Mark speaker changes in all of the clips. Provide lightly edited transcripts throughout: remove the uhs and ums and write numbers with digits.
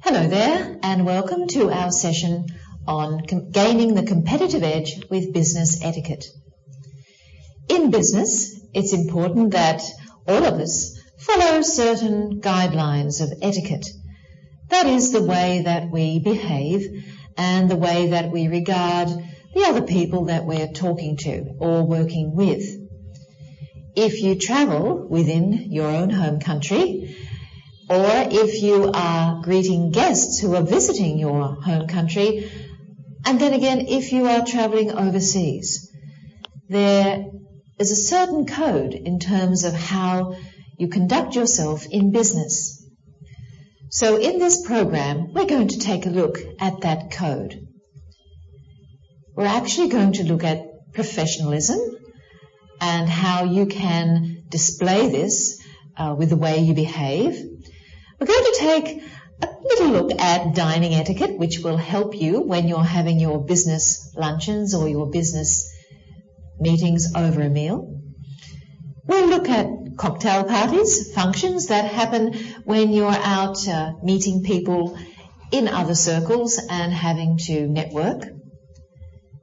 Speaker 1: Hello there, and welcome to our session on gaining the competitive edge with business etiquette. In business, it's important that all of us follow certain guidelines of etiquette. That is the way that we behave and the way that we regard the other people that we're talking to or working with. If you travel within your own home country, or if you are greeting guests who are visiting your home country, and then again if you are travelling overseas, there is a certain code in terms of how you conduct yourself in business. So in this program, we're going to take a look at that code. We're actually going to look at professionalism and how you can display this with the way you behave. We're going to take a little look at dining etiquette, which will help you when you're having your business luncheons or your business meetings over a meal. We'll look at cocktail parties, functions that happen when you're out meeting people in other circles and having to network.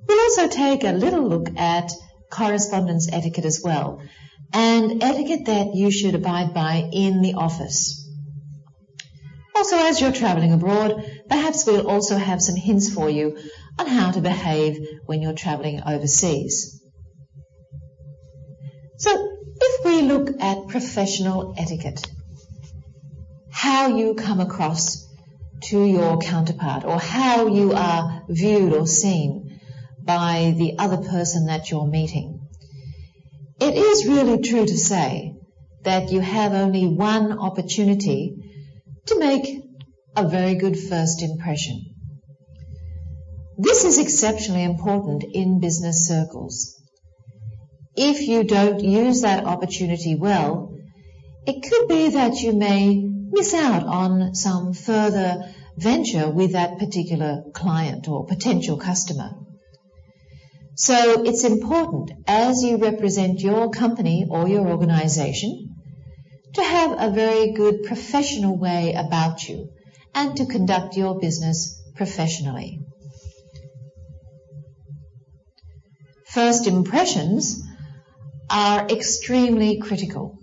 Speaker 1: We'll also take a little look at correspondence etiquette as well, and etiquette that you should abide by in the office. Also, as you're travelling abroad, perhaps we'll also have some hints for you on how to behave when you're travelling overseas. So, if we look at professional etiquette, how you come across to your counterpart or how you are viewed or seen by the other person that you're meeting, it is really true to say that you have only one opportunity to make a very good first impression. This is exceptionally important in business circles. If you don't use that opportunity well, it could be that you may miss out on some further venture with that particular client or potential customer. So it's important, as you represent your company or your organization, to have a very good professional way about you and to conduct your business professionally. First impressions are extremely critical.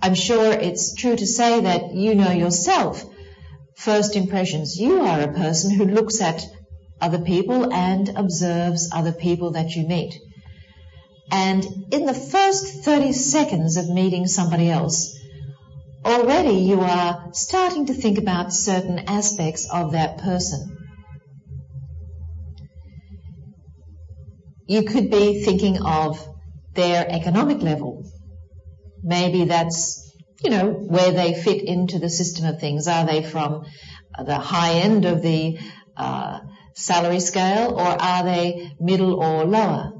Speaker 1: I'm sure it's true to say that you know yourself, first impressions. You are a person who looks at other people and observes other people that you meet. And in the first 30 seconds of meeting somebody else, already you are starting to think about certain aspects of that person. You could be thinking of their economic level. Maybe that's, where they fit into the system of things. Are they from the high end of the salary scale, or are they middle or lower?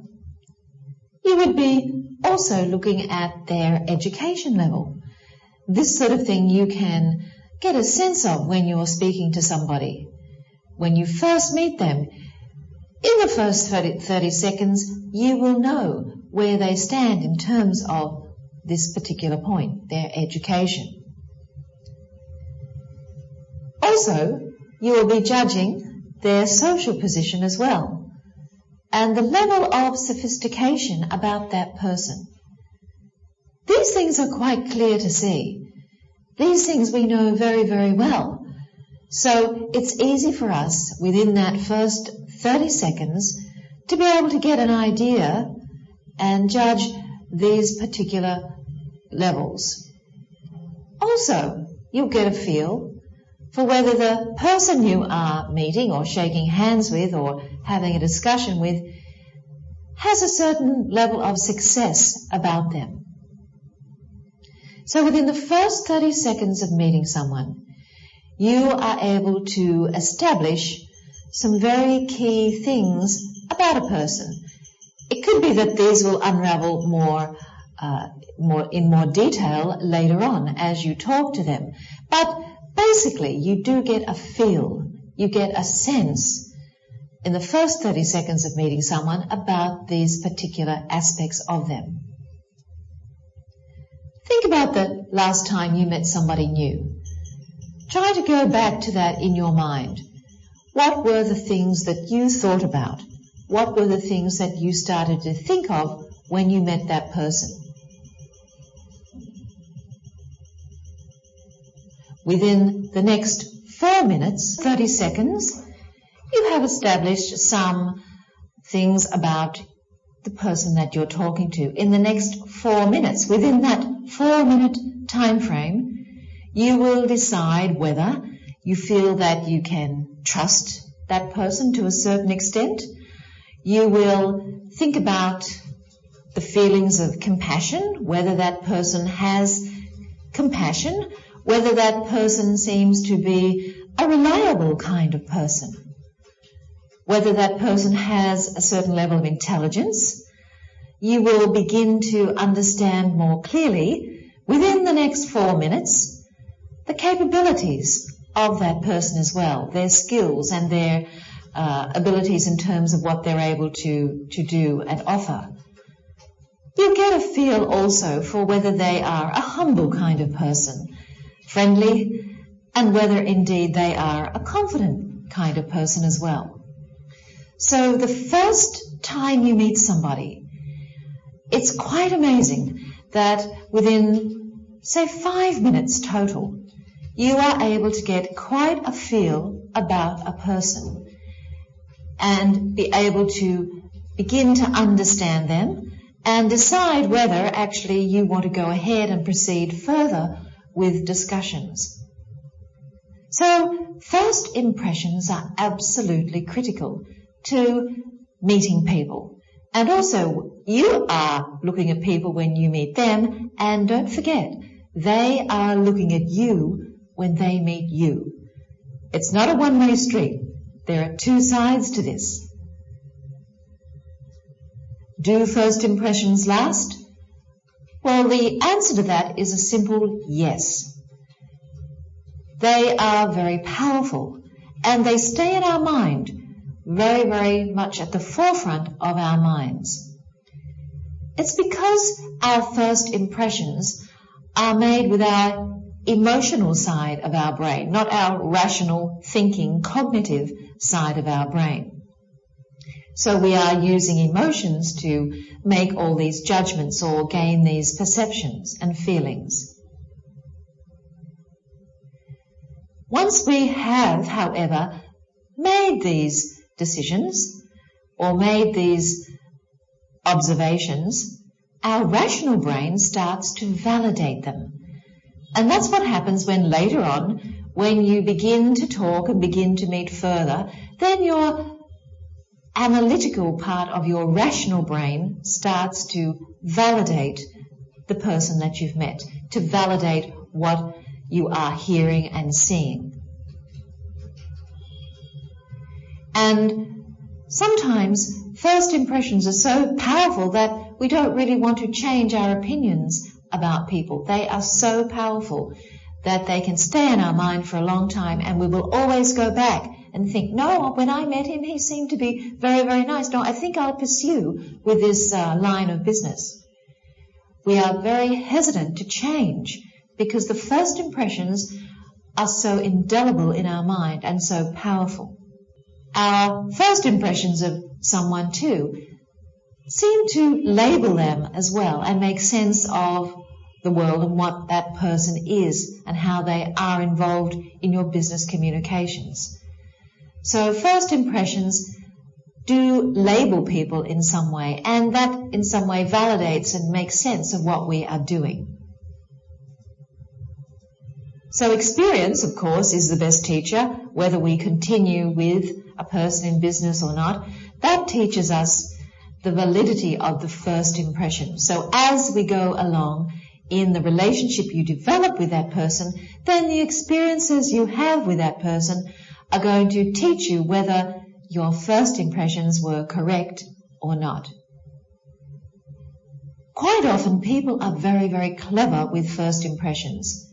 Speaker 1: You would be also looking at their education level. This sort of thing you can get a sense of when you're speaking to somebody. When you first meet them, in the first 30 seconds, you will know where they stand in terms of this particular point, their education. Also, you will be judging their social position as well, and the level of sophistication about that person. These things are quite clear to see. These things we know very, very well. So it's easy for us within that first 30 seconds to be able to get an idea and judge these particular levels. Also, you'll get a feel for whether the person you are meeting or shaking hands with or having a discussion with has a certain level of success about them. So within the first 30 seconds of meeting someone, you are able to establish some very key things about a person. It could be that these will unravel in more detail later on as you talk to them. But basically, you do get a feel, you get a sense in the first 30 seconds of meeting someone about these particular aspects of them. Think about the last time you met somebody new. Try to go back to that in your mind. What were the things that you thought about? What were the things that you started to think of when you met that person? Within the next 4 minutes, 30 seconds, you have established some things about the person that you're talking to. In the next 4 minutes, within that 4-minute time frame, you will decide whether you feel that you can trust that person to a certain extent. You will think about the feelings of compassion, whether that person has compassion, whether that person seems to be a reliable kind of person, whether that person has a certain level of intelligence. You will begin to understand more clearly within the next 4 minutes the capabilities of that person as well, their skills and their abilities in terms of what they're able to do and offer. You'll get a feel also for whether they are a humble kind of person, friendly, and whether indeed they are a confident kind of person as well. So the first time you meet somebody, it's quite amazing that within, say, 5 minutes total, you are able to get quite a feel about a person and be able to begin to understand them and decide whether actually you want to go ahead and proceed further with discussions. So first impressions are absolutely critical to meeting people. And also, you are looking at people when you meet them, and don't forget, they are looking at you when they meet you. It's not a one-way street. There are two sides to this. Do first impressions last? Well, the answer to that is a simple yes. They are very powerful, and they stay in our mind very, very much at the forefront of our minds. It's because our first impressions are made with our emotional side of our brain, not our rational thinking, cognitive side of our brain. So we are using emotions to make all these judgments or gain these perceptions and feelings. Once we have, however, made these decisions or made these observations, our rational brain starts to validate them. And that's what happens when later on, when you begin to talk and begin to meet further, then your analytical part of your rational brain starts to validate the person that you've met, to validate what you are hearing and seeing. And sometimes first impressions are so powerful that we don't really want to change our opinions about people. They are so powerful that they can stay in our mind for a long time, and we will always go back and think, no, when I met him, he seemed to be very, very nice. No, I think I'll pursue with this line of business. We are very hesitant to change because the first impressions are so indelible in our mind and so powerful. Our first impressions of someone too seem to label them as well and make sense of the world and what that person is and how they are involved in your business communications. So first impressions do label people in some way, and that in some way validates and makes sense of what we are doing. So experience, of course, is the best teacher, whether we continue with a person in business or not. That teaches us the validity of the first impression. So as we go along in the relationship you develop with that person, then the experiences you have with that person are going to teach you whether your first impressions were correct or not. Quite often people are very, very clever with first impressions.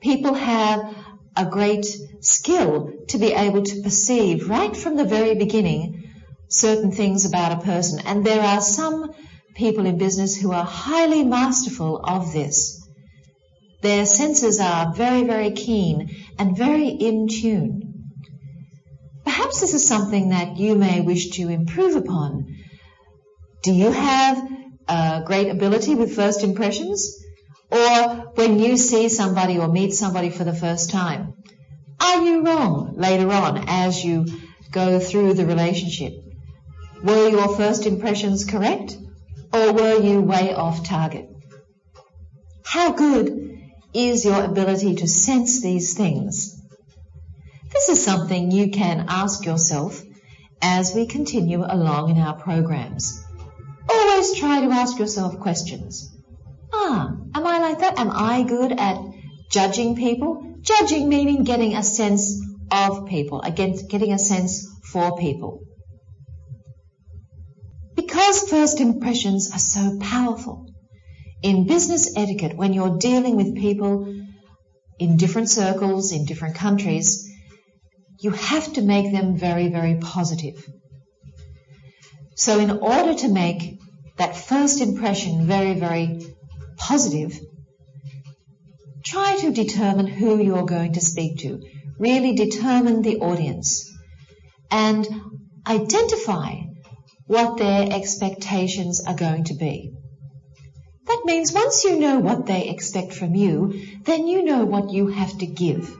Speaker 1: People have a great skill to be able to perceive right from the very beginning certain things about a person, and there are some people in business who are highly masterful of this. Their senses are very, very keen and very in tune. Perhaps this is something that you may wish to improve upon. Do you have a great ability with first impressions? Or when you see somebody or meet somebody for the first time, are you wrong later on as you go through the relationship? Were your first impressions correct, or were you way off target? How good is your ability to sense these things? This is something you can ask yourself as we continue along in our programs. Always try to ask yourself questions. Am I like that? Am I good at judging people? Judging meaning getting a sense of people, getting a sense for people. Because first impressions are so powerful, in business etiquette, when you're dealing with people in different circles, in different countries, you have to make them very, very positive. So in order to make that first impression very, very positive, try to determine who you're going to speak to. Really determine the audience and identify what their expectations are going to be. That means once you know what they expect from you, then you know what you have to give.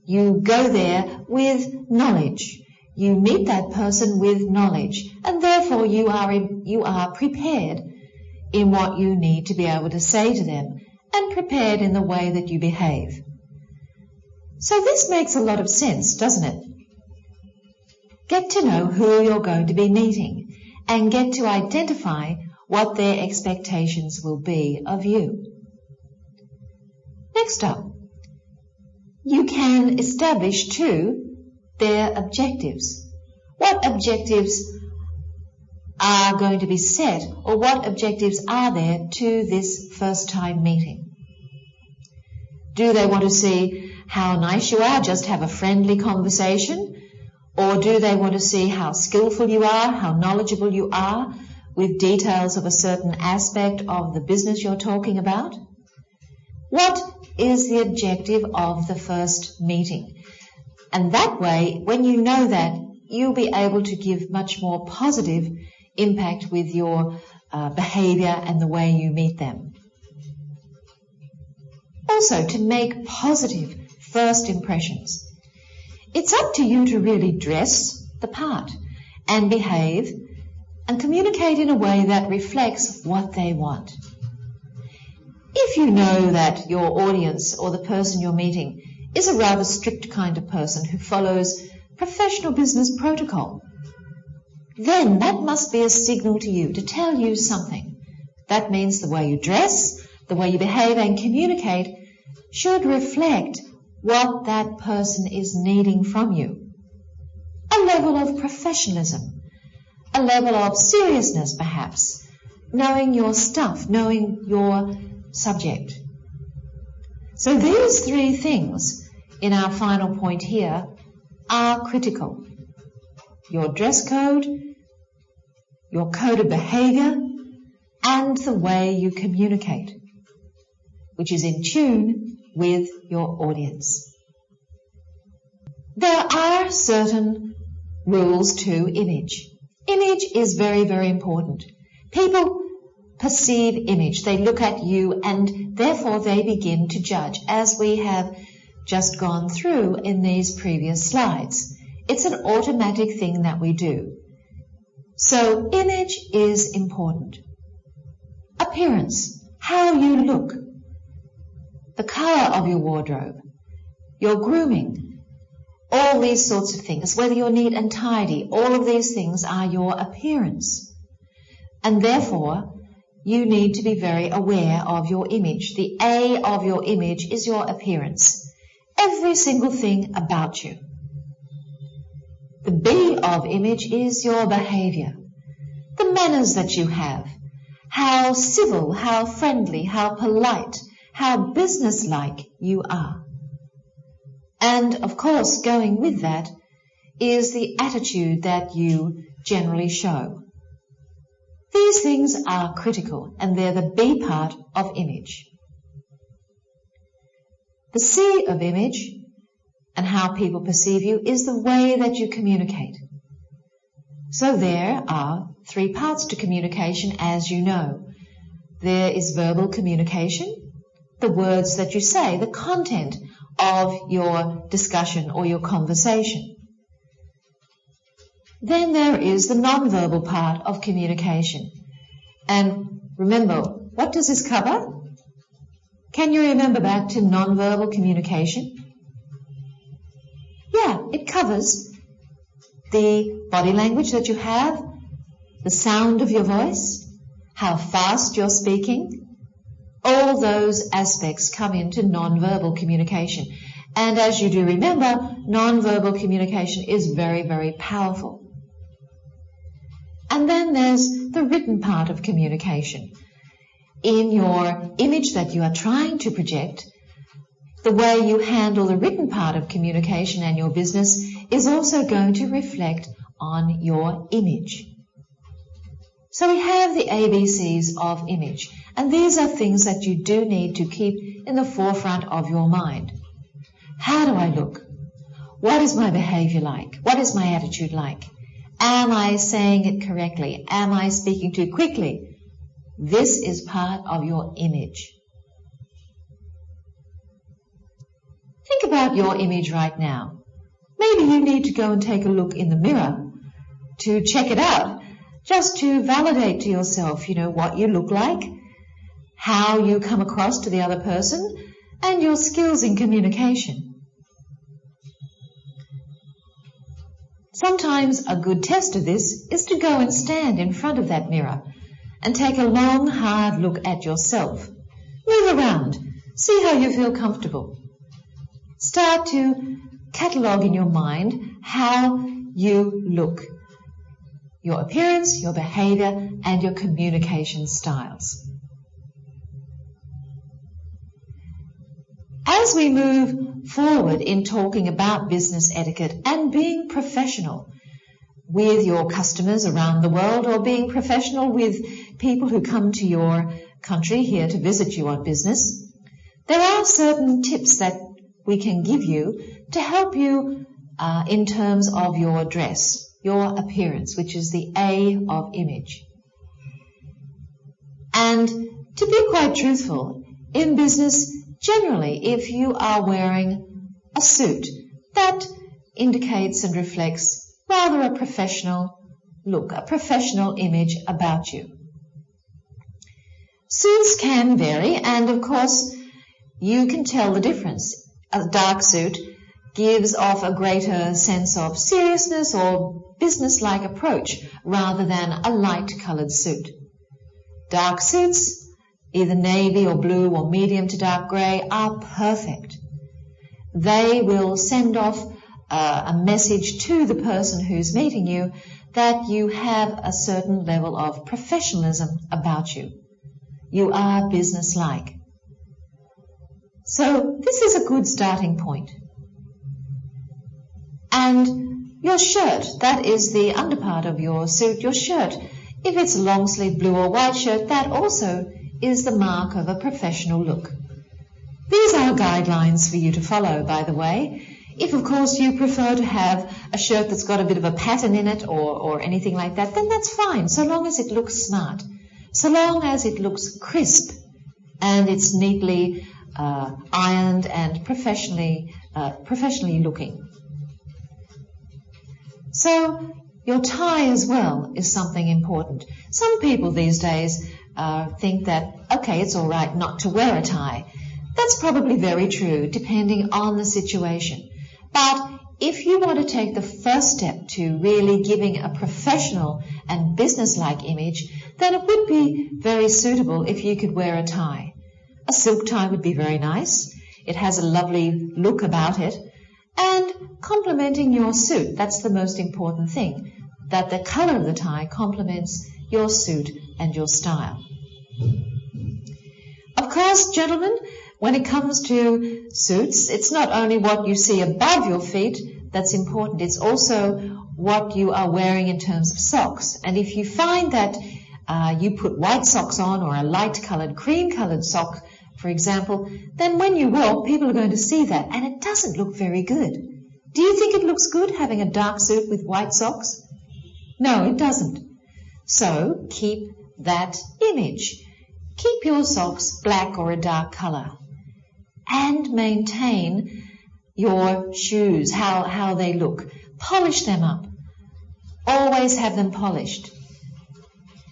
Speaker 1: You go there with knowledge. You meet that person with knowledge, and therefore you are prepared in what you need to be able to say to them, and prepared in the way that you behave. So this makes a lot of sense, doesn't it? Get to know who you're going to be meeting and get to identify what their expectations will be of you. Next up, you can establish too their objectives. What objectives are going to be set, or what objectives are there to this first time meeting? Do they want to see how nice you are, just have a friendly conversation? Or do they want to see how skillful you are, how knowledgeable you are with details of a certain aspect of the business you're talking about? What is the objective of the first meeting? And that way, when you know that, you'll be able to give much more positive impact with your behavior and the way you meet them. Also, to make positive first impressions, it's up to you to really dress the part and behave and communicate in a way that reflects what they want. If you know that your audience or the person you're meeting is a rather strict kind of person who follows professional business protocol, then that must be a signal to you to tell you something. That means the way you dress, the way you behave and communicate should reflect what that person is needing from you. A level of professionalism, a level of seriousness perhaps, knowing your stuff, knowing your subject. So these three things in our final point here are critical. Your dress code, your code of behavior, and the way you communicate, which is in tune with your audience. There are certain rules to image. Image is very, very important. People perceive image. They look at you and therefore they begin to judge, as we have just gone through in these previous slides. It's an automatic thing that we do. So image is important. Appearance, how you look, the color of your wardrobe, your grooming, all these sorts of things, whether you're neat and tidy, all of these things are your appearance. And therefore, you need to be very aware of your image. The A of your image is your appearance. Every single thing about you. The B of image is your behavior. The manners that you have. How civil, how friendly, how polite, how businesslike you are. And of course, going with that is the attitude that you generally show. These things are critical and they're the B part of image. The C of image and how people perceive you is the way that you communicate. So there are 3 parts to communication, as you know. There is verbal communication, the words that you say, the content of your discussion or your conversation. Then there is the non-verbal part of communication. And remember, what does this cover? Can you remember back to non-verbal communication? Yeah, it covers the body language that you have, the sound of your voice, how fast you're speaking. All those aspects come into non-verbal communication. And as you do remember, non-verbal communication is very, very powerful. And then there's the written part of communication. In your image that you are trying to project, the way you handle the written part of communication and your business is also going to reflect on your image. So we have the ABCs of image, and these are things that you do need to keep in the forefront of your mind. How do I look? What is my behavior like? What is my attitude like? Am I saying it correctly? Am I speaking too quickly? This is part of your image. Think about your image right now. Maybe you need to go and take a look in the mirror to check it out, just to validate to yourself, what you look like, how you come across to the other person, and your skills in communication. Sometimes a good test of this is to go and stand in front of that mirror and take a long, hard look at yourself. Move around. See how you feel comfortable. Start to catalogue in your mind how you look, your appearance, your behavior, and your communication styles. As we move forward in talking about business etiquette and being professional with your customers around the world, or being professional with people who come to your country here to visit you on business, there are certain tips that we can give you to help you in terms of your dress, your appearance, which is the A of image. And to be quite truthful, in business, generally, if you are wearing a suit, that indicates and reflects rather a professional look, a professional image about you. Suits can vary, and of course, you can tell the difference. A dark suit gives off a greater sense of seriousness or business-like approach rather than a light-coloured suit. Dark suits, either navy or blue or medium to dark grey, are perfect. They will send off a message to the person who's meeting you that you have a certain level of professionalism about you. You are business-like. So this is a good starting point. And your shirt, that is the underpart of your suit, your shirt. If it's a long sleeve blue or white shirt, that also is the mark of a professional look. These are guidelines for you to follow, by the way. If, of course, you prefer to have a shirt that's got a bit of a pattern in it or anything like that, then that's fine, so long as it looks smart, so long as it looks crisp and it's neatly ironed and professionally looking. So your tie as well is something important. Some people these days think that, okay, it's all right not to wear a tie. That's probably very true, depending on the situation. But if you want to take the first step to really giving a professional and business-like image, then it would be very suitable if you could wear a tie. A silk tie would be very nice. It has a lovely look about it. And complementing your suit, that's the most important thing, that the color of the tie complements your suit and your style. Of course, gentlemen, when it comes to suits, it's not only what you see above your feet that's important, it's also what you are wearing in terms of socks. And if you find that you put white socks on or a light-colored, cream-colored sock for example, then when you walk, people are going to see that, and it doesn't look very good. Do you think it looks good having a dark suit with white socks? No, it doesn't. So keep that image. Keep your socks black or a dark colour, and maintain your shoes, how they look. Polish them up. Always have them polished.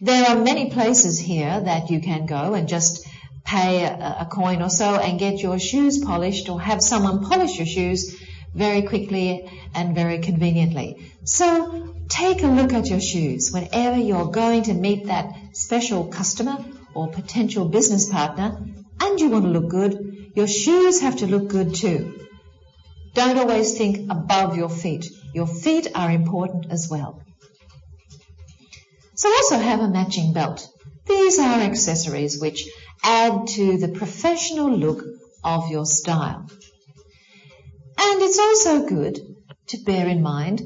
Speaker 1: There are many places here that you can go and just pay a coin or so and get your shoes polished, or have someone polish your shoes very quickly and very conveniently. So take a look at your shoes whenever you're going to meet that special customer or potential business partner, and you want to look good. Your shoes have to look good too. Don't always think above your feet. Your feet are important as well. So also have a matching belt. These are accessories which add to the professional look of your style. And it's also good to bear in mind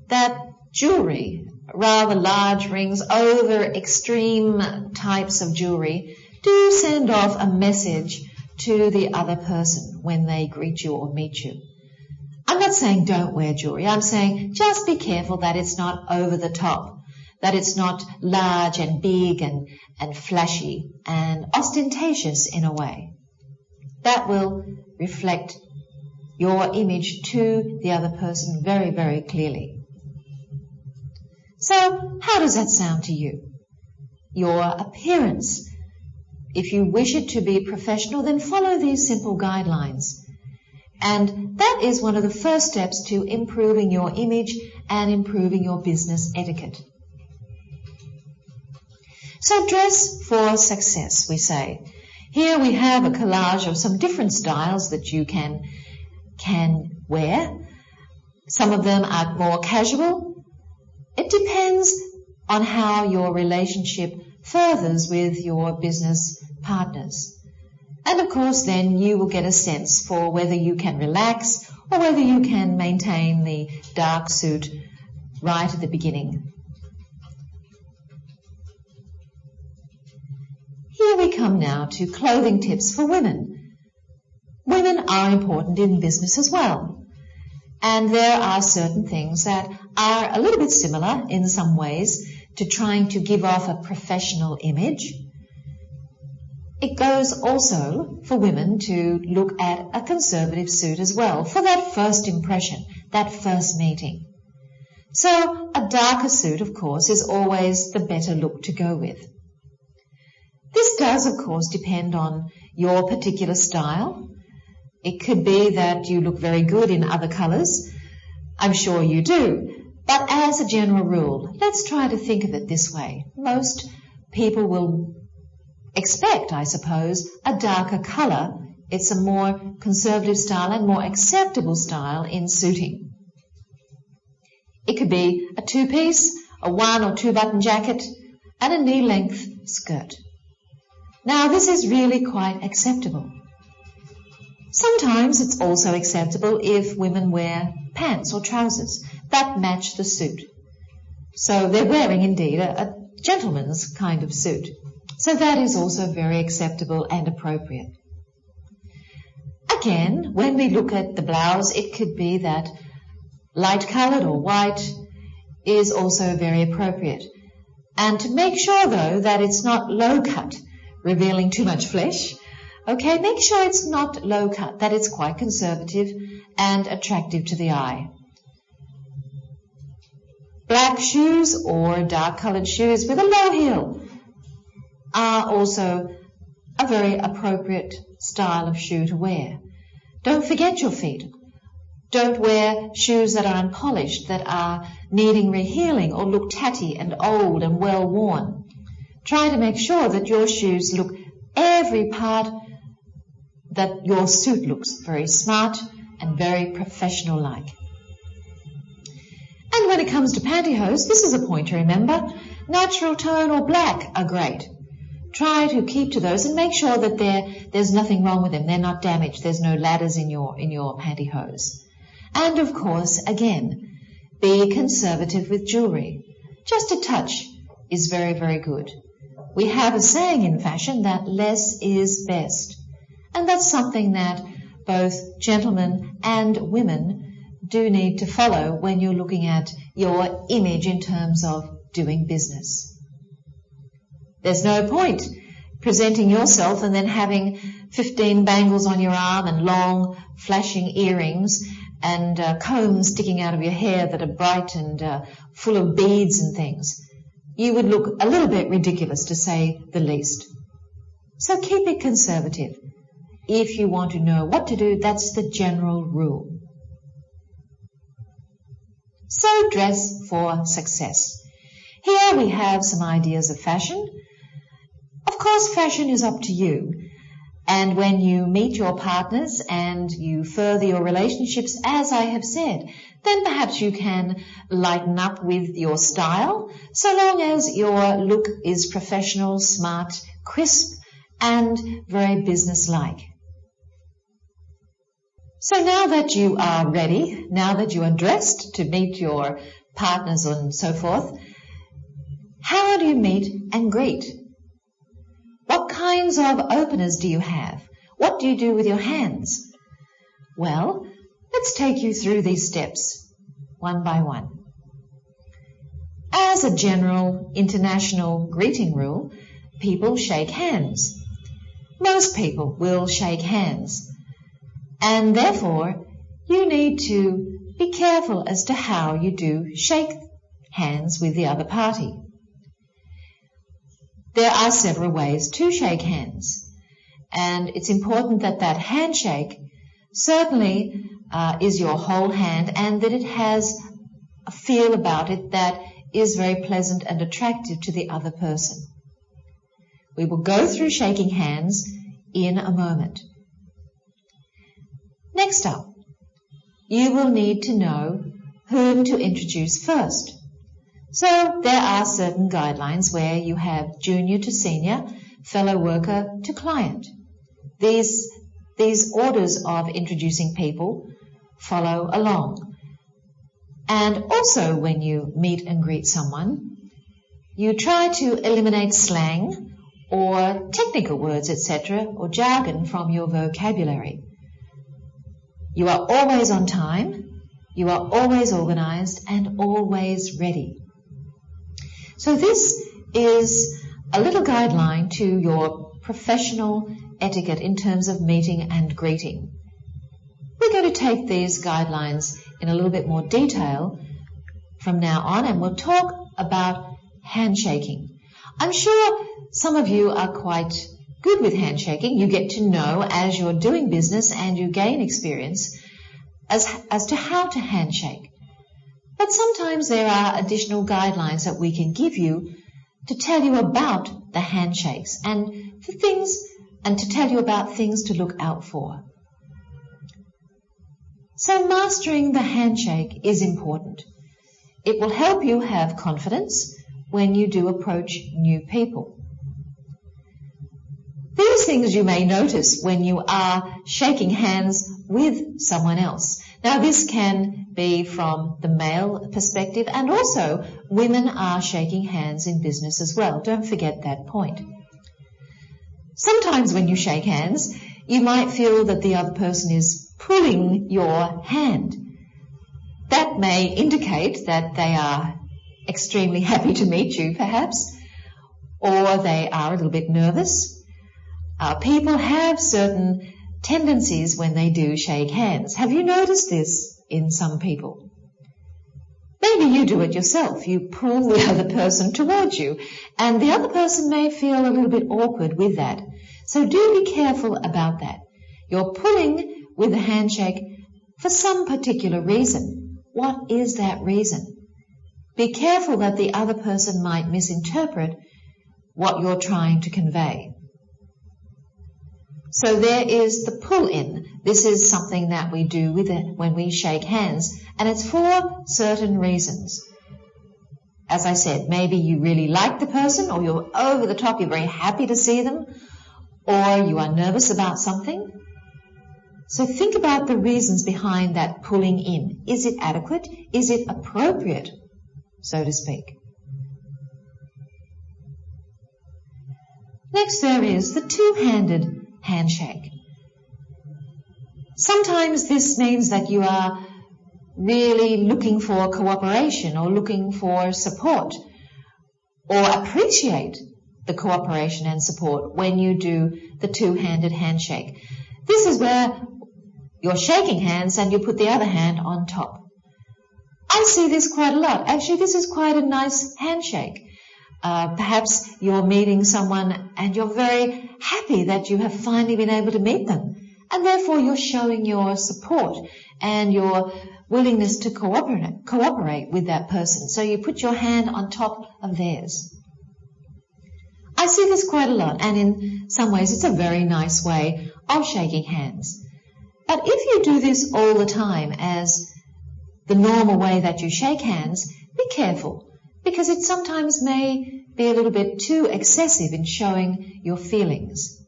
Speaker 1: that jewelry, rather large rings over extreme types of jewelry, do send off a message to the other person when they greet you or meet you. I'm not saying don't wear jewelry. I'm saying just be careful that it's not over the top, that it's not large and big and flashy and ostentatious in a way. That will reflect your image to the other person very, very clearly. So how does that sound to you? Your appearance. If you wish it to be professional, then follow these simple guidelines. And that is one of the first steps to improving your image and improving your business etiquette. So dress for success, we say. Here we have a collage of some different styles that you can wear. Some of them are more casual. It depends on how your relationship furthers with your business partners. And of course then you will get a sense for whether you can relax or whether you can maintain the dark suit right at the beginning. Here we come now to clothing tips for women. Women are important in business as well. And there are certain things that are a little bit similar in some ways to trying to give off a professional image. It goes also for women to look at a conservative suit as well for that first impression, that first meeting. So a darker suit, of course, is always the better look to go with. This does, of course, depend on your particular style. It could be that you look very good in other colours. I'm sure you do. But as a general rule, let's try to think of it this way. Most people will expect, I suppose, a darker colour. It's a more conservative style and more acceptable style in suiting. It could be a two-piece, a one or two button jacket, and a knee-length skirt. Now this is really quite acceptable. Sometimes it's also acceptable if women wear pants or trousers that match the suit. So they're wearing indeed a gentleman's kind of suit. So that is also very acceptable and appropriate. Again, when we look at the blouse, it could be that light coloured or white is also very appropriate. And to make sure though that it's not low cut, revealing too much flesh, okay, make sure it's not low cut, that it's quite conservative and attractive to the eye. Black shoes or dark coloured shoes with a low heel are also a very appropriate style of shoe to wear. Don't forget your feet. Don't wear shoes that are unpolished, that are needing rehealing or look tatty and old and well worn. Try to make sure that your shoes look every part, that your suit looks very smart and very professional-like. And when it comes to pantyhose, this is a point to remember. Natural tone or black are great. Try to keep to those and make sure that there's nothing wrong with them. They're not damaged. There's no ladders in your pantyhose. And of course, again, be conservative with jewelry. Just a touch is very, very good. We have a saying in fashion that less is best. And that's something that both gentlemen and women do need to follow when you're looking at your image in terms of doing business. There's no point presenting yourself and then having 15 bangles on your arm and long flashing earrings and combs sticking out of your hair that are bright and full of beads and things. You would look a little bit ridiculous, to say the least. So keep it conservative. If you want to know what to do, that's the general rule. So dress for success. Here we have some ideas of fashion. Of course, fashion is up to you. And when you meet your partners and you further your relationships, as I have said, then perhaps you can lighten up with your style, so long as your look is professional, smart, crisp, and very business-like. So now that you are ready, now that you are dressed to meet your partners and so forth, how do you meet and greet? What kinds of openers do you have? What do you do with your hands? Well, let's take you through these steps, one by one. As a general international greeting rule, people shake hands. Most people will shake hands. And therefore, you need to be careful as to how you do shake hands with the other party. There are several ways to shake hands, and it's important that that handshake certainly is your whole hand and that it has a feel about it that is very pleasant and attractive to the other person. We will go through shaking hands in a moment. Next up, you will need to know whom to introduce first. So there are certain guidelines where you have junior to senior, fellow worker to client. These orders of introducing people follow along. And also when you meet and greet someone, you try to eliminate slang or technical words, etc., or jargon from your vocabulary. You are always on time, you are always organized, and always ready. So this is a little guideline to your professional etiquette in terms of meeting and greeting. We're going to take these guidelines in a little bit more detail from now on, and we'll talk about handshaking. I'm sure some of you are quite good with handshaking. You get to know as you're doing business and you gain experience as to how to handshake. But sometimes there are additional guidelines that we can give you to tell you about the handshakes and to tell you about things to look out for. So mastering the handshake is important. It will help you have confidence when you do approach new people. These things you may notice when you are shaking hands with someone else. Now this can be from the male perspective, and also women are shaking hands in business as well. Don't forget that point. Sometimes when you shake hands, you might feel that the other person is pulling your hand. That may indicate that they are extremely happy to meet you, perhaps, or they are a little bit nervous. People have certain tendencies when they do shake hands. Have you noticed this in some people? Maybe you do it yourself. You pull the other person towards you, and the other person may feel a little bit awkward with that. So do be careful about that. You're pulling with the handshake for some particular reason. What is that reason? Be careful that the other person might misinterpret what you're trying to convey. So there is the pull-in. This is something that we do with it when we shake hands, and it's for certain reasons. As I said, maybe you really like the person, or you're over the top, you're very happy to see them, or you are nervous about something. So think about the reasons behind that pulling in. Is it adequate? Is it appropriate, so to speak? Next there is the two-handed handshake. Sometimes this means that you are really looking for cooperation or looking for support, or appreciate the cooperation and support when you do the two-handed handshake. This is where you're shaking hands and you put the other hand on top. I see this quite a lot. Actually, this is quite a nice handshake. Perhaps you're meeting someone and you're very happy that you have finally been able to meet them, and therefore you're showing your support and your willingness to cooperate with that person. So you put your hand on top of theirs. I see this quite a lot, and in some ways it's a very nice way of shaking hands. But if you do this all the time as the normal way that you shake hands, be careful, because it sometimes may be a little bit too excessive in showing your feelings.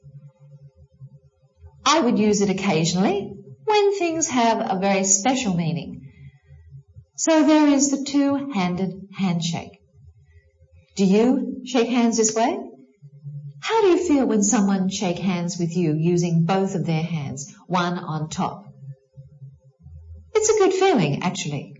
Speaker 1: I would use it occasionally when things have a very special meaning. So there is the two-handed handshake. Do you shake hands this way? How do you feel when someone shakes hands with you using both of their hands, one on top? It's a good feeling, actually.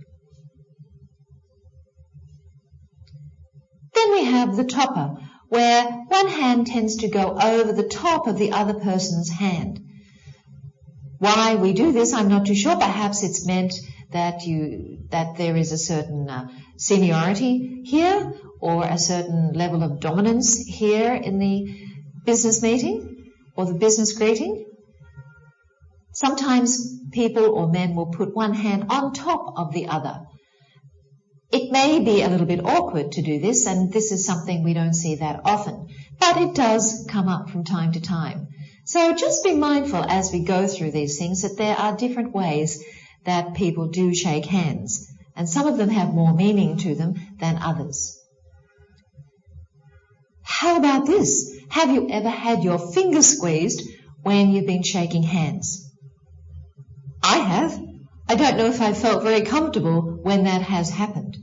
Speaker 1: Then we have the topper, where one hand tends to go over the top of the other person's hand. Why we do this, I'm not too sure. Perhaps it's meant that there is a certain seniority here, or a certain level of dominance here in the business meeting or the business greeting. Sometimes people or men will put one hand on top of the other. It may be a little bit awkward to do this, and this is something we don't see that often, but it does come up from time to time. So just be mindful as we go through these things that there are different ways that people do shake hands, and some of them have more meaning to them than others. How about this? Have you ever had your finger squeezed when you've been shaking hands? I have. I don't know if I felt very comfortable when that has happened.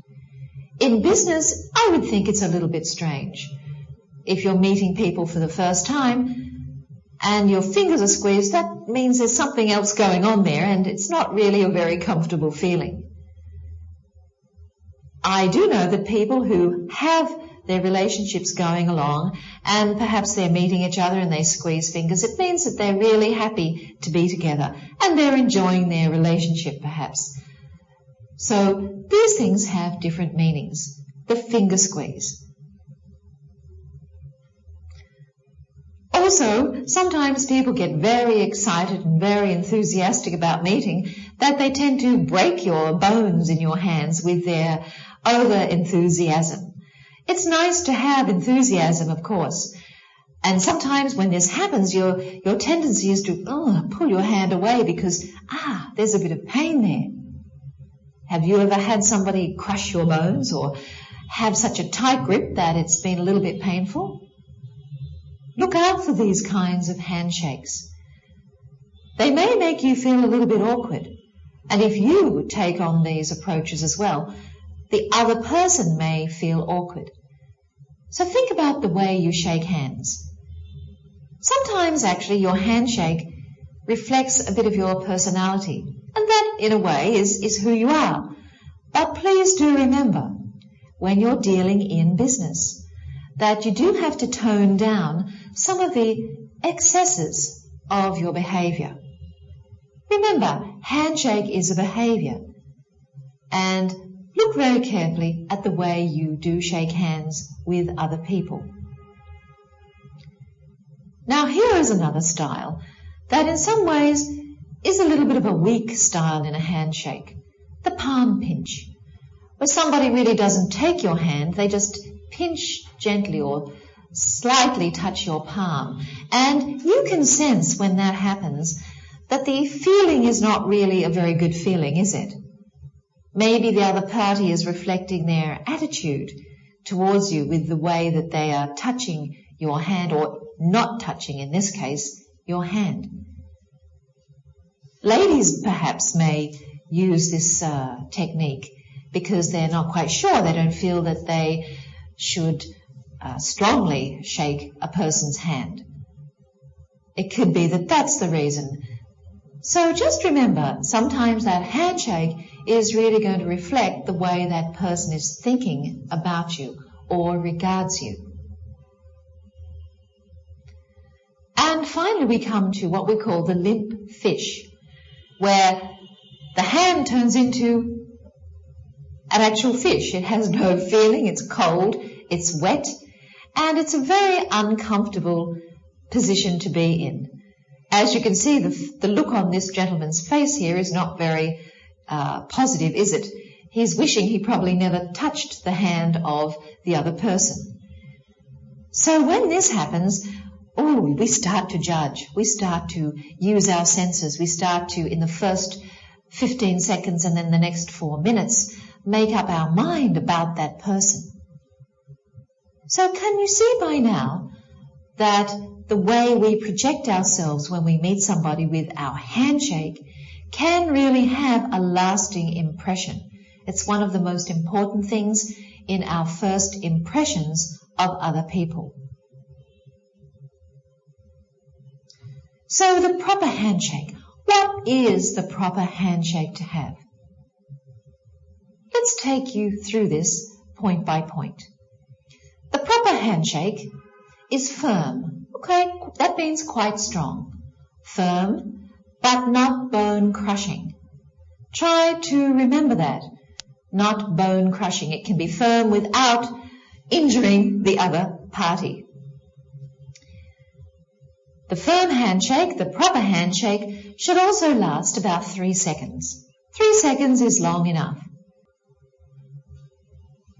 Speaker 1: In business, I would think it's a little bit strange. If you're meeting people for the first time and your fingers are squeezed, that means there's something else going on there, and it's not really a very comfortable feeling. I do know that people who have their relationships going along and perhaps they're meeting each other and they squeeze fingers, it means that they're really happy to be together and they're enjoying their relationship perhaps. So these things have different meanings. The finger squeeze. Also, sometimes people get very excited and very enthusiastic about meeting that they tend to break your bones in your hands with their over-enthusiasm. It's nice to have enthusiasm, of course. And sometimes when this happens, your tendency is to pull your hand away because, there's a bit of pain there. Have you ever had somebody crush your bones or have such a tight grip that it's been a little bit painful? Look out for these kinds of handshakes. They may make you feel a little bit awkward. And if you take on these approaches as well, the other person may feel awkward. So think about the way you shake hands. Sometimes actually your handshake reflects a bit of your personality, and that in a way is who you are. But please do remember, when you're dealing in business, that you do have to tone down some of the excesses of your behavior. Remember, handshake is a behavior, and look very carefully at the way you do shake hands with other people. Now here is another style that in some ways is a little bit of a weak style in a handshake, the palm pinch, where somebody really doesn't take your hand, they just pinch gently or slightly touch your palm. And you can sense when that happens that the feeling is not really a very good feeling, is it? Maybe the other party is reflecting their attitude towards you with the way that they are touching your hand, or not touching, in this case, your hand. Ladies perhaps may use this technique because they're not quite sure. They don't feel that they should strongly shake a person's hand. It could be that that's the reason. So just remember, sometimes that handshake is really going to reflect the way that person is thinking about you or regards you. And finally we come to what we call the limp fish, where the hand turns into an actual fish. It has no feeling, it's cold, it's wet, and it's a very uncomfortable position to be in. As you can see, the look on this gentleman's face here is not very positive, is it? He's wishing he probably never touched the hand of the other person. So when this happens, we start to judge. We start to use our senses. We start to, in the first 15 seconds and then the next 4 minutes, make up our mind about that person. So can you see by now that the way we project ourselves when we meet somebody with our handshake can really have a lasting impression? It's one of the most important things in our first impressions of other people. So the proper handshake. What is the proper handshake to have? Let's take you through this point by point. The proper handshake is firm. Okay, that means quite strong. Firm, but not bone crushing. Try to remember that. Not bone crushing. It can be firm without injuring the other party. The firm handshake, the proper handshake, should also last about 3 seconds. 3 seconds is long enough.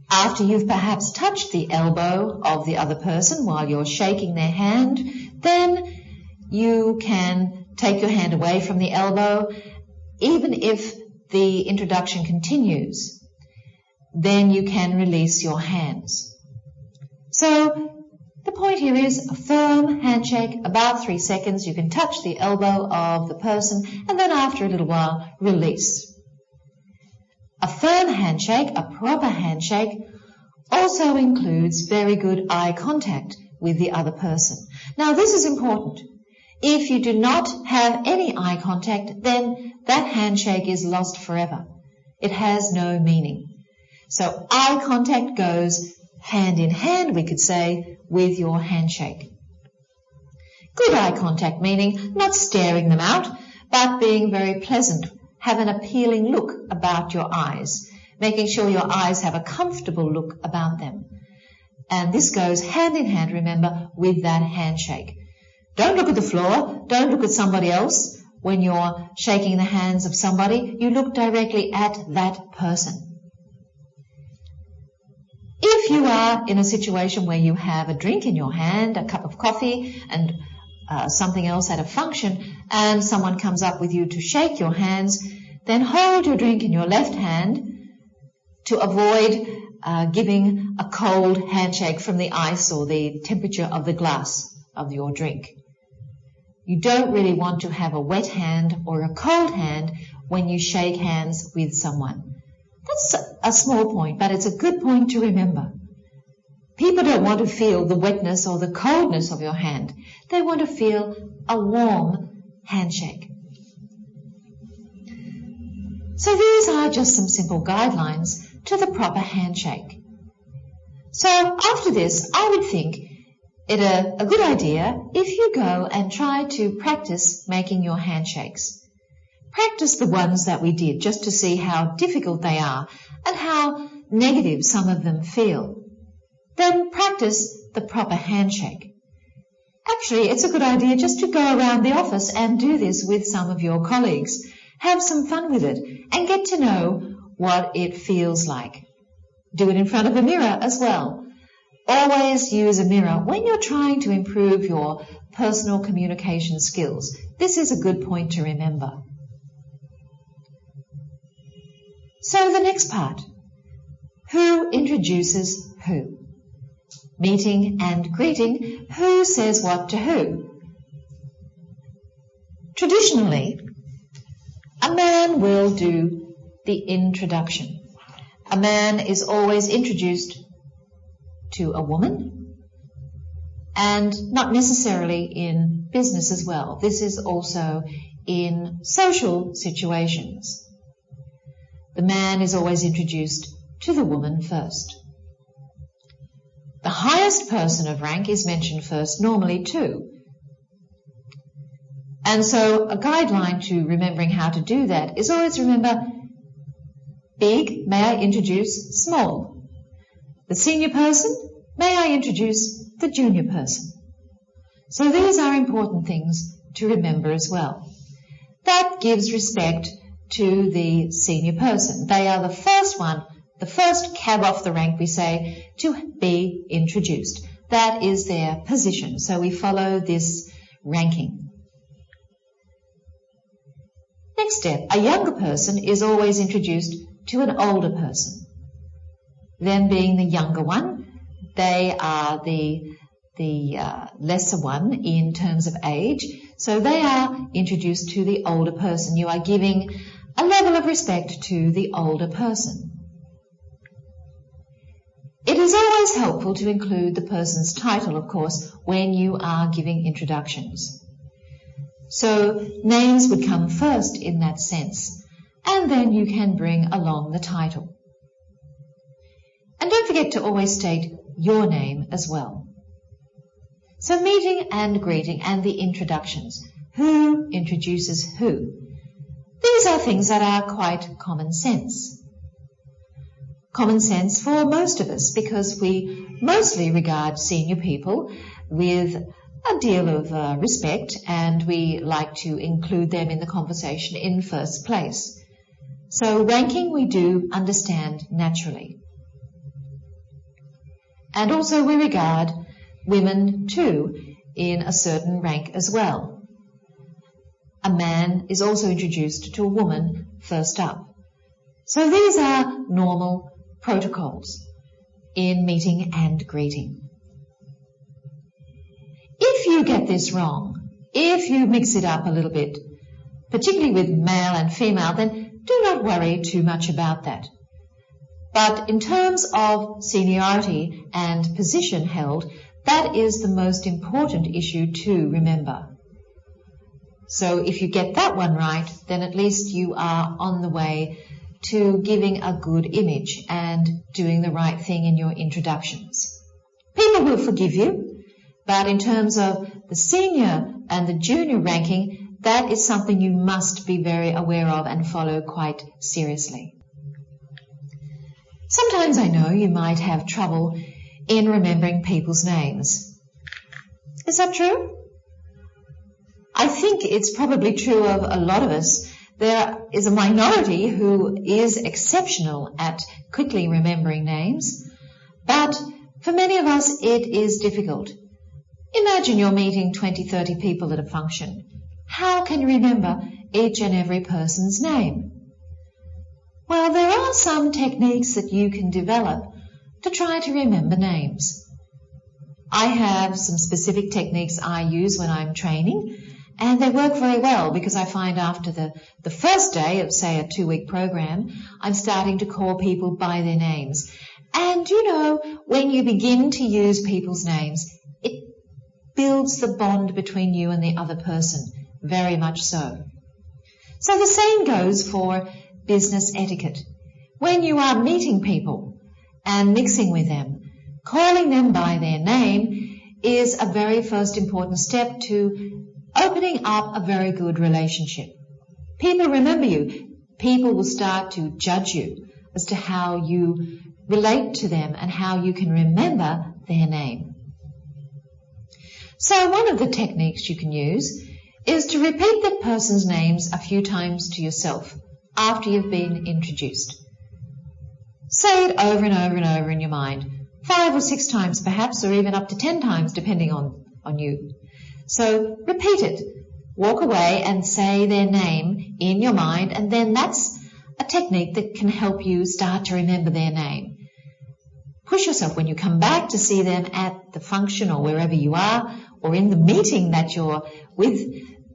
Speaker 1: After you've perhaps touched the elbow of the other person while you're shaking their hand, then you can take your hand away from the elbow, even if the introduction continues. Then you can release your hands. So the point here is a firm handshake, about 3 seconds. You can touch the elbow of the person and then after a little while, release. A firm handshake, a proper handshake, also includes very good eye contact with the other person. Now this is important. If you do not have any eye contact, then that handshake is lost forever. It has no meaning. So eye contact goes hand in hand, we could say, with your handshake. Good eye contact, meaning not staring them out, but being very pleasant. Have an appealing look about your eyes, making sure your eyes have a comfortable look about them. And this goes hand in hand, remember, with that handshake. Don't look at the floor. Don't look at somebody else. When you're shaking the hands of somebody, you look directly at that person. If you are in a situation where you have a drink in your hand, a cup of coffee, and something else at a function, and someone comes up with you to shake your hands, then hold your drink in your left hand to avoid giving a cold handshake from the ice or the temperature of the glass of your drink. You don't really want to have a wet hand or a cold hand when you shake hands with someone. That's a small point, but it's a good point to remember. People don't want to feel the wetness or the coldness of your hand. They want to feel a warm handshake. So these are just some simple guidelines to the proper handshake. So after this, I would think it a good idea if you go and try to practice making your handshakes. Practice the ones that we did just to see how difficult they are and how negative some of them feel. Then practice the proper handshake. Actually, it's a good idea just to go around the office and do this with some of your colleagues. Have some fun with it and get to know what it feels like. Do it in front of a mirror as well. Always use a mirror when you're trying to improve your personal communication skills. This is a good point to remember. So the next part. Who introduces who? Meeting and greeting. Who says what to who? Traditionally, a man will do the introduction. A man is always introduced to a woman, and not necessarily in business as well. This is also in social situations. The man is always introduced to the woman first. The highest person of rank is mentioned first, normally too. And so a guideline to remembering how to do that is always remember, big, may I introduce small. The senior person, may I introduce the junior person. So these are important things to remember as well. That gives respect to the senior person. They are the first one, the first cab off the rank, we say, to be introduced. That is their position. So we follow this ranking. Next step, a younger person is always introduced to an older person. Them being the younger one, they are the lesser one in terms of age, so they are introduced to the older person. You are giving a level of respect to the older person. It is always helpful to include the person's title, of course, when you are giving introductions. So names would come first in that sense, and then you can bring along the title. And don't forget to always state your name as well. So meeting and greeting and the introductions. Who introduces who? These are things that are quite common sense. Common sense for most of us because we mostly regard senior people with a deal of respect, and we like to include them in the conversation in first place. So ranking we do understand naturally. And also we regard women too in a certain rank as well. A man is also introduced to a woman first up. So these are normal protocols in meeting and greeting. If you get this wrong, if you mix it up a little bit, particularly with male and female, then do not worry too much about that. But in terms of seniority and position held, that is the most important issue to remember. So if you get that one right, then at least you are on the way to giving a good image and doing the right thing in your introductions. People will forgive you. But in terms of the senior and the junior ranking, that is something you must be very aware of and follow quite seriously. Sometimes I know you might have trouble in remembering people's names. Is that true? I think it's probably true of a lot of us. There is a minority who is exceptional at quickly remembering names, but for many of us it is difficult. Imagine you're meeting 20, 30 people at a function. How can you remember each and every person's name? Well, there are some techniques that you can develop to try to remember names. I have some specific techniques I use when I'm training, and they work very well because I find after the first day of, say, a 2-week program, I'm starting to call people by their names. And you know, when you begin to use people's names, it builds the bond between you and the other person, very much so. So the same goes for business etiquette. When you are meeting people and mixing with them, calling them by their name is a very first important step to opening up a very good relationship. People remember you. People will start to judge you as to how you relate to them and how you can remember their name. So one of the techniques you can use is to repeat that person's names a few times to yourself after you've been introduced. Say it over and over and over in your mind, 5 or 6 times perhaps, or even up to 10 times depending on you. So repeat it. Walk away and say their name in your mind, and then that's a technique that can help you start to remember their name. Push yourself when you come back to see them at the function or wherever you are, or in the meeting that you're with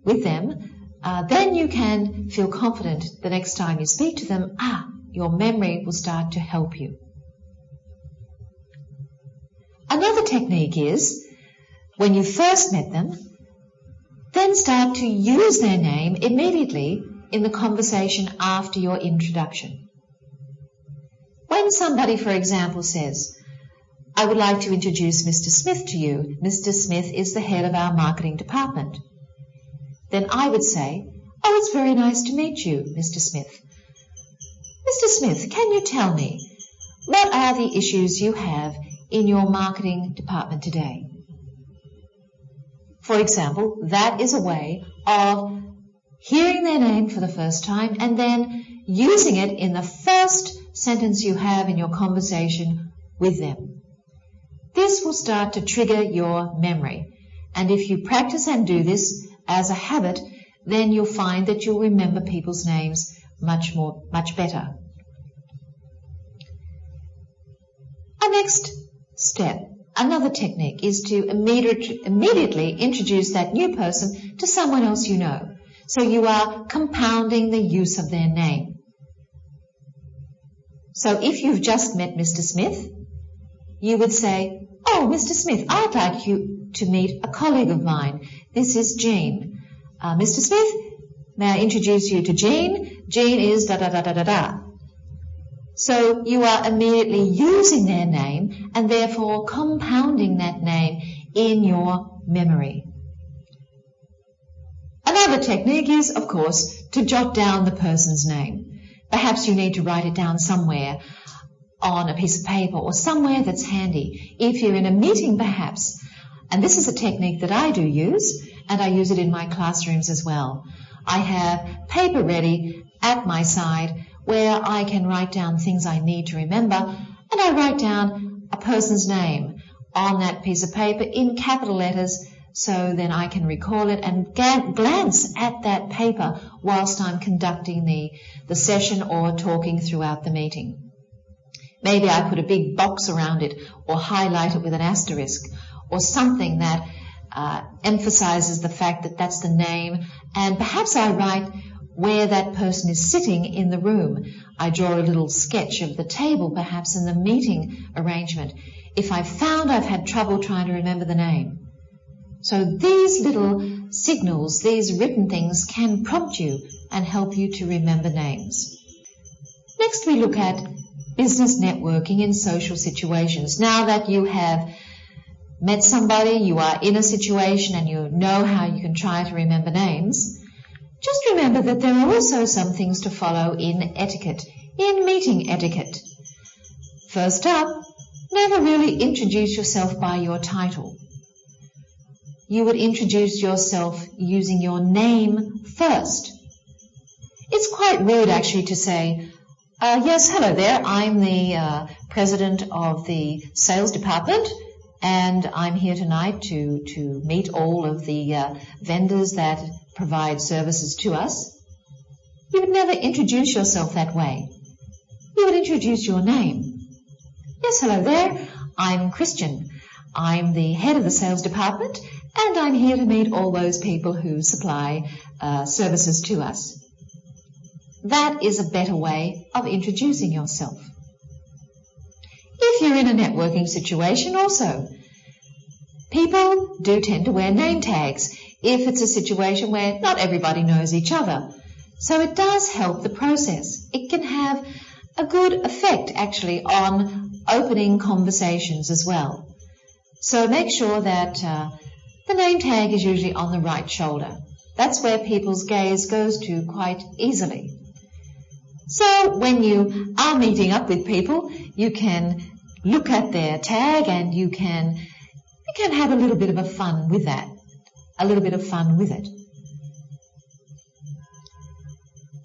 Speaker 1: them, then you can feel confident the next time you speak to them, your memory will start to help you. Another technique is, when you first met them, Then start to use their name immediately in the conversation after your introduction. When somebody, for example, says, "I would like to introduce Mr. Smith to you. Mr. Smith is the head of our marketing department." Then I would say, "Oh, it's very nice to meet you, Mr. Smith. Mr. Smith, can you tell me, what are the issues you have in your marketing department today?" For example, that is a way of hearing their name for the first time and then using it in the first sentence you have in your conversation with them. This will start to trigger your memory, and if you practice and do this as a habit, then you'll find that you'll remember people's names much better. Our next step, another technique, is to immediately introduce that new person to someone else you know. So you are compounding the use of their name. So if you've just met Mr. Smith, you would say, "Oh, Mr. Smith, I'd like you to meet a colleague of mine. This is Jean. Mr. Smith, may I introduce you to Jean? Jean is da-da-da-da-da-da." So you are immediately using their name and therefore compounding that name in your memory. Another technique is, of course, to jot down the person's name. Perhaps you need to write it down somewhere on a piece of paper or somewhere that's handy. If you're in a meeting, perhaps, and this is a technique that I do use, and I use it in my classrooms as well. I have paper ready at my side where I can write down things I need to remember, and I write down a person's name on that piece of paper in capital letters, so then I can recall it and glance at that paper whilst I'm conducting the session or talking throughout the meeting. Maybe I put a big box around it or highlight it with an asterisk or something that emphasizes the fact that that's the name, and perhaps I write where that person is sitting in the room. I draw a little sketch of the table, perhaps in the meeting arrangement, if I've found I've had trouble trying to remember the name. So these little signals, these written things, can prompt you and help you to remember names. Next, we look at business networking in social situations. Now that you have met somebody, you are in a situation and you know how you can try to remember names, just remember that there are also some things to follow in etiquette, in meeting etiquette. First up, never really introduce yourself by your title. You would introduce yourself using your name first. It's quite rude actually to say, "Yes, hello there, I'm the president of the sales department, and I'm here tonight to meet all of the vendors that provide services to us." You would never introduce yourself that way. You would introduce your name. "Yes, hello there, I'm Christian. I'm the head of the sales department, and I'm here to meet all those people who supply services to us." That is a better way of introducing yourself. If you're in a networking situation also, people do tend to wear name tags if it's a situation where not everybody knows each other. So it does help the process. It can have a good effect actually on opening conversations as well. So make sure that the name tag is usually on the right shoulder. That's where people's gaze goes to quite easily. So when you are meeting up with people, you can look at their tag and you can have a little bit of fun with that, a little bit of fun with it.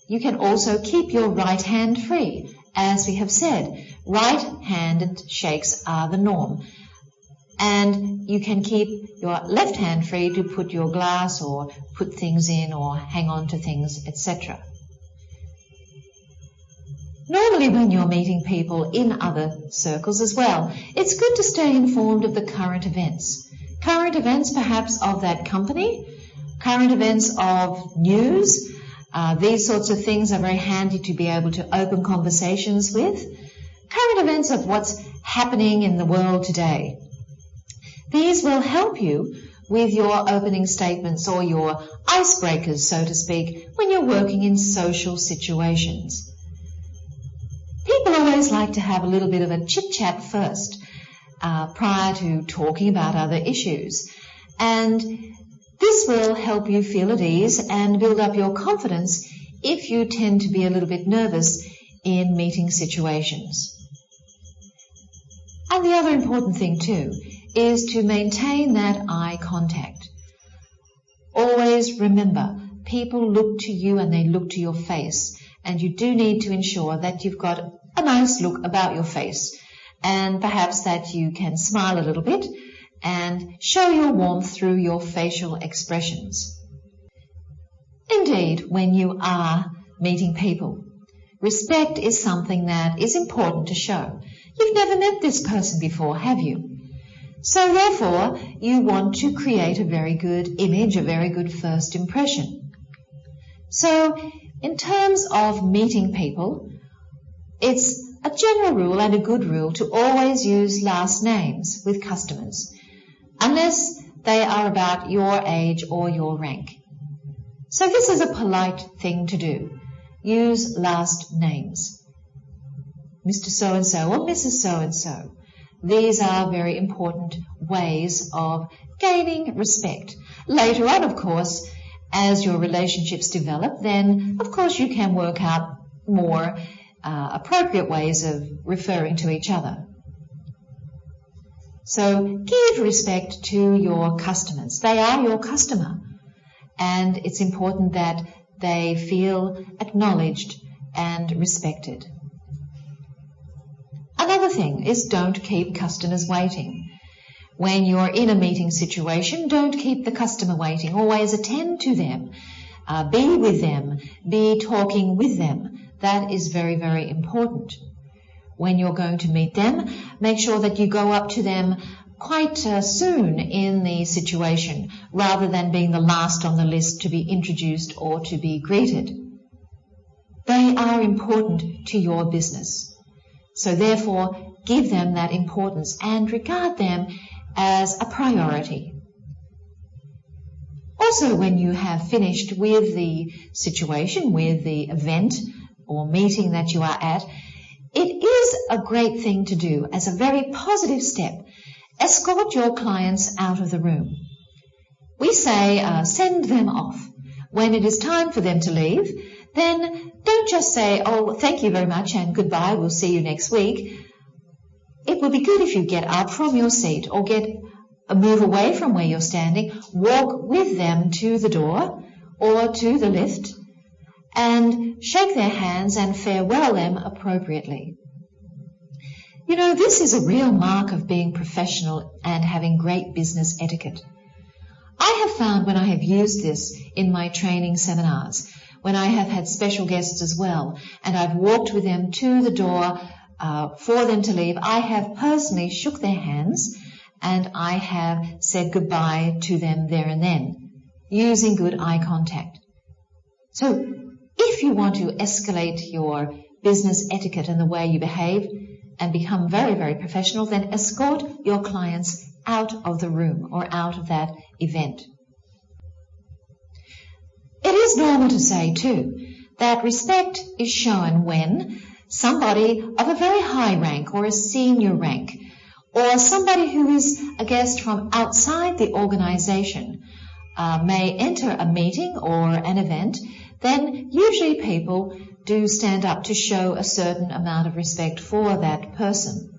Speaker 1: You can also keep your right hand free. As we have said, right-handed shakes are the norm. And you can keep your left hand free to put your glass or put things in or hang on to things, etc. Normally when you're meeting people in other circles as well, it's good to stay informed of the current events. Current events perhaps of that company, current events of news. These sorts of things are very handy to be able to open conversations with. Current events of what's happening in the world today. These will help you with your opening statements or your icebreakers, so to speak, when you're working in social situations. People always like to have a little bit of a chit-chat first, prior to talking about other issues. And this will help you feel at ease and build up your confidence if you tend to be a little bit nervous in meeting situations. And the other important thing too is to maintain that eye contact. Always remember, people look to you and they look to your face, and you do need to ensure that you've got a nice look about your face, and perhaps that you can smile a little bit and show your warmth through your facial expressions. Indeed, when you are meeting people, respect is something that is important to show. You've never met this person before, have you? So therefore, you want to create a very good image, a very good first impression. So, in terms of meeting people, it's a general rule and a good rule to always use last names with customers, unless they are about your age or your rank. So this is a polite thing to do. Use last names. Mr. So-and-so or Mrs. So-and-so. These are very important ways of gaining respect. Later on, of course, as your relationships develop, then of course you can work out more appropriate ways of referring to each other. So give respect to your customers. They are your customer, and it's important that they feel acknowledged and respected. Another thing is don't keep customers waiting. When you're in a meeting situation, don't keep the customer waiting. Always attend to them. Be with them. Be talking with them. That is very, very important. When you're going to meet them, make sure that you go up to them quite soon in the situation, rather than being the last on the list to be introduced or to be greeted. They are important to your business. So therefore, give them that importance and regard them as a priority. Also, when you have finished with the situation, with the event or meeting that you are at, it is a great thing to do as a very positive step. Escort your clients out of the room. We say send them off. When it is time for them to leave, then don't just say, oh, thank you very much and goodbye, we'll see you next week. It would be good if you get up from your seat or move away from where you're standing, walk with them to the door or to the lift and shake their hands and farewell them appropriately. You know, this is a real mark of being professional and having great business etiquette. I have found when I have used this in my training seminars, when I have had special guests as well, and I've walked with them to the door for them to leave, I have personally shook their hands and I have said goodbye to them there and then, using good eye contact. So if you want to escalate your business etiquette and the way you behave and become very, very professional, then escort your clients out of the room or out of that event. It is normal to say too that respect is shown when somebody of a very high rank or a senior rank or somebody who is a guest from outside the organization may enter a meeting or an event, then usually people do stand up to show a certain amount of respect for that person.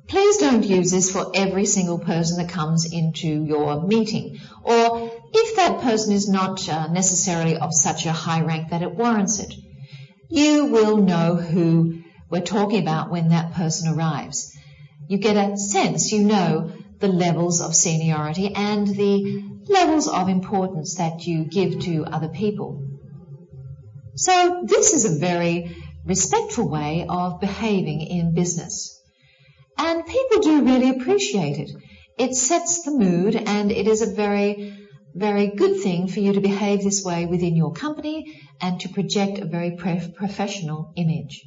Speaker 1: Please don't use this for every single person that comes into your meeting, or if that person is not necessarily of such a high rank that it warrants it. You will know who we're talking about when that person arrives. You get a sense, you know the levels of seniority and the levels of importance that you give to other people. So this is a very respectful way of behaving in business. And people do really appreciate it. It sets the mood, and it is a very, very good thing for you to behave this way within your company and to project a very professional image.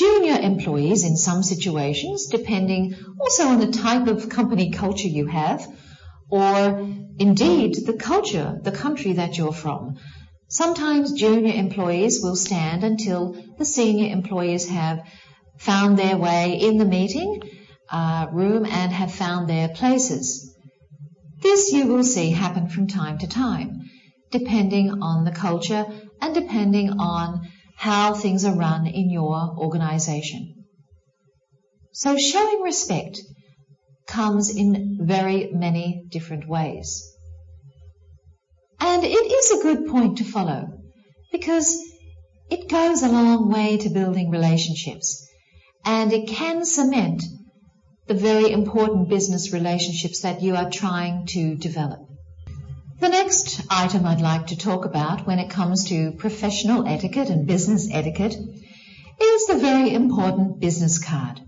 Speaker 1: Junior employees in some situations, depending also on the type of company culture you have, or indeed the culture, the country that you're from. Sometimes junior employees will stand until the senior employees have found their way in the meeting room and have found their places. This you will see happen from time to time, depending on the culture and depending on how things are run in your organization. So showing respect comes in very many different ways. And it is a good point to follow because it goes a long way to building relationships, and it can cement the very important business relationships that you are trying to develop. The next item I'd like to talk about when it comes to professional etiquette and business etiquette is the very important business card.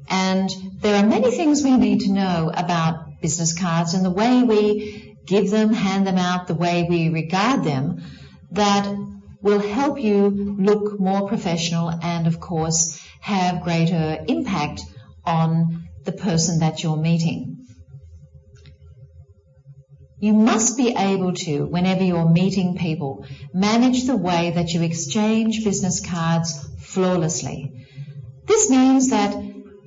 Speaker 1: And there are many things we need to know about business cards and the way we give them, hand them out, the way we regard them, that will help you look more professional and, of course, have greater impact on the person that you're meeting. You must be able to, whenever you're meeting people, manage the way that you exchange business cards flawlessly. This means that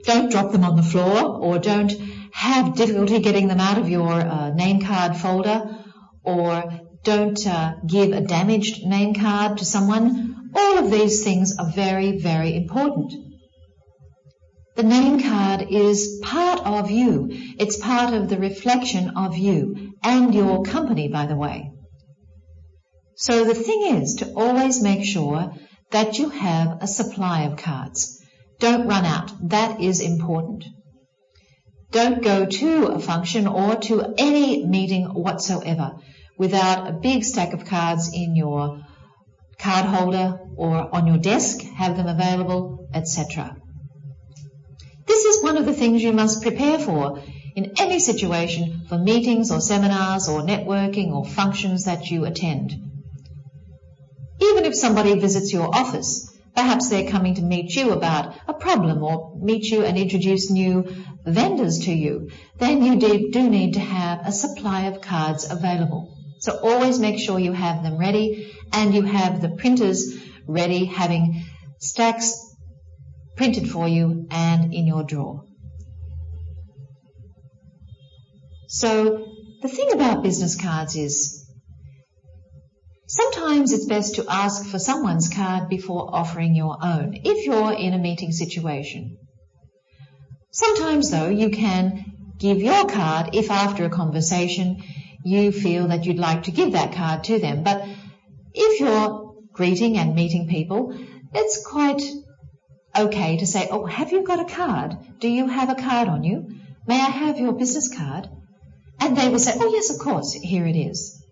Speaker 1: don't drop them on the floor or don't have difficulty getting them out of your name card folder, or don't give a damaged name card to someone. All of these things are very, very important. The name card is part of you. It's part of the reflection of you and your company, by the way. So the thing is to always make sure that you have a supply of cards. Don't run out. That is important. Don't go to a function or to any meeting whatsoever without a big stack of cards in your card holder or on your desk. Have them available, etc. This is one of the things you must prepare for in any situation, for meetings or seminars or networking or functions that you attend. Even if somebody visits your office, perhaps they're coming to meet you about a problem or meet you and introduce new vendors to you, then you do need to have a supply of cards available. So always make sure you have them ready and you have the printers ready, having stacks printed for you and in your drawer. So the thing about business cards is sometimes it's best to ask for someone's card before offering your own, if you're in a meeting situation. Sometimes, though, you can give your card if after a conversation you feel that you'd like to give that card to them. But if you're greeting and meeting people, it's quite okay to say, oh, have you got a card? Do you have a card on you? May I have your business card? And they will say, oh, yes, of course, here it is.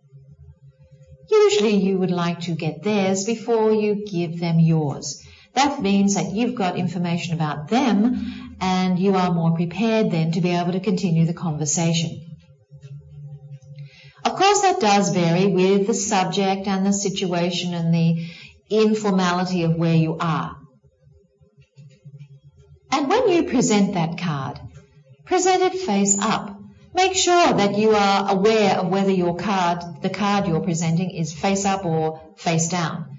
Speaker 1: Usually you would like to get theirs before you give them yours. That means that you've got information about them and you are more prepared then to be able to continue the conversation. Of course, that does vary with the subject and the situation and the informality of where you are. And when you present that card, present it face up. Make sure that you are aware of whether your card, the card you're presenting, is face up or face down.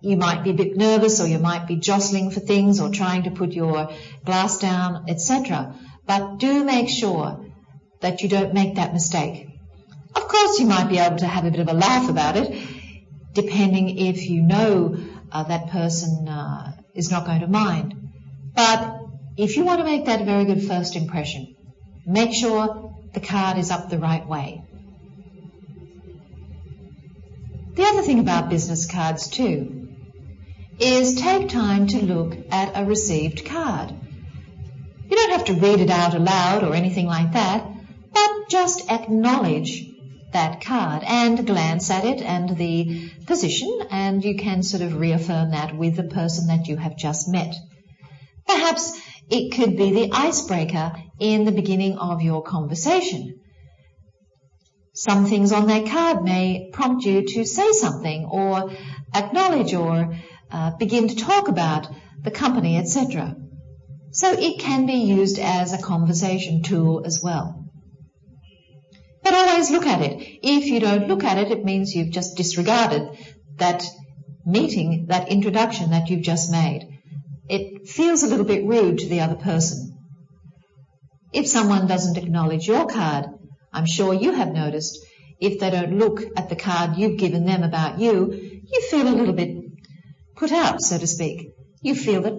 Speaker 1: You might be a bit nervous or you might be jostling for things or trying to put your glass down, etc. But do make sure that you don't make that mistake. Of course, you might be able to have a bit of a laugh about it, depending if you know that person is not going to mind. But if you want to make that a very good first impression, make sure the card is up the right way. The other thing about business cards too is take time to look at a received card. You don't have to read it out aloud or anything like that, but just acknowledge that card and glance at it and the position, and you can sort of reaffirm that with the person that you have just met. Perhaps it could be the icebreaker in the beginning of your conversation. Some things on that card may prompt you to say something or acknowledge or begin to talk about the company, etc. So it can be used as a conversation tool as well. But always look at it. If you don't look at it, it means you've just disregarded that meeting, that introduction that you've just made. It feels a little bit rude to the other person. If someone doesn't acknowledge your card, I'm sure you have noticed, if they don't look at the card you've given them about you, you feel a little bit put out, so to speak. You feel that,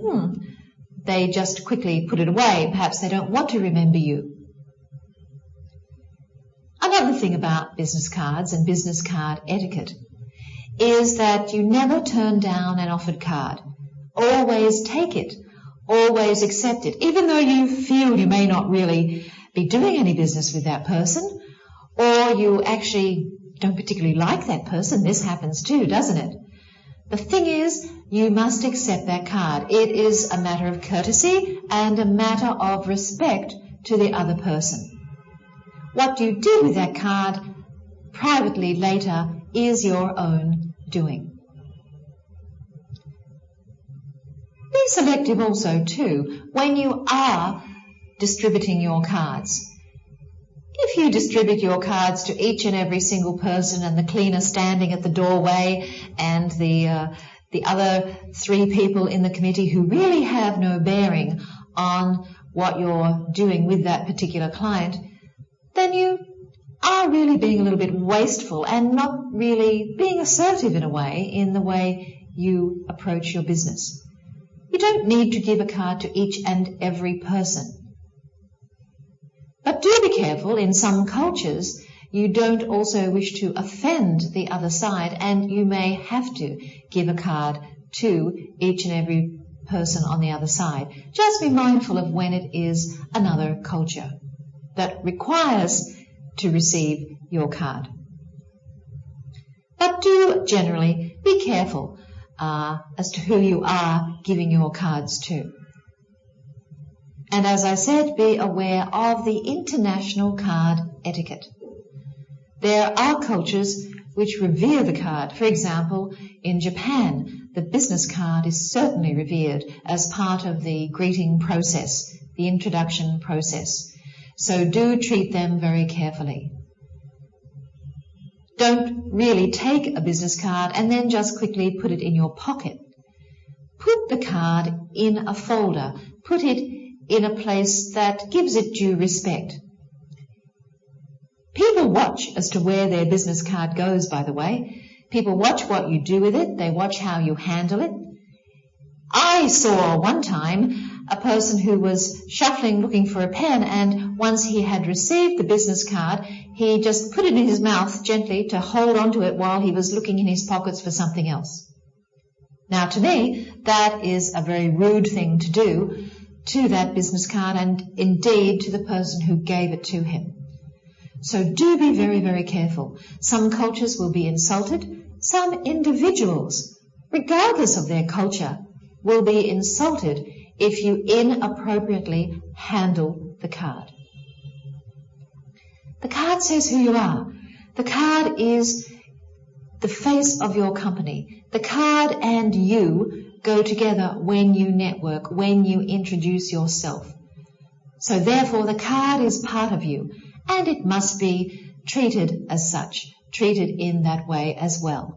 Speaker 1: they just quickly put it away. Perhaps they don't want to remember you. Another thing about business cards and business card etiquette is that you never turn down an offered card. Always take it. Always accept it. Even though you feel you may not really be doing any business with that person, or you actually don't particularly like that person. This happens too, doesn't it? The thing is, you must accept that card. It is a matter of courtesy and a matter of respect to the other person. What you do with that card privately later is your own doing. Be selective also too when you are distributing your cards. If you distribute your cards to each and every single person and the cleaner standing at the doorway and the other 3 people in the committee who really have no bearing on what you're doing with that particular client, then you are really being a little bit wasteful and not really being assertive in a way, in the way you approach your business. You don't need to give a card to each and every person. But do be careful, in some cultures, you don't also wish to offend the other side, and you may have to give a card to each and every person on the other side. Just be mindful of when it is another culture that requires to receive your card. But do generally be careful as to who you are giving your cards to. And as I said, be aware of the international card etiquette. There are cultures which revere the card. For example, in Japan, the business card is certainly revered as part of the greeting process, the introduction process. So do treat them very carefully. Don't really take a business card and then just quickly put it in your pocket. Put the card in a folder. Put it in a place that gives it due respect. People watch as to where their business card goes, by the way. People watch what you do with it. They watch how you handle it. I saw one time a person who was shuffling looking for a pen, and once he had received the business card, he just put it in his mouth gently to hold on to it while he was looking in his pockets for something else. Now, to me, that is a very rude thing to do to that business card, and indeed to the person who gave it to him. So do be very, very careful. Some cultures will be insulted. Some individuals, regardless of their culture, will be insulted if you inappropriately handle the card. The card says who you are. The card is the face of your company. The card and you go together when you network, when you introduce yourself. So therefore the card is part of you, and it must be treated as such, treated in that way as well.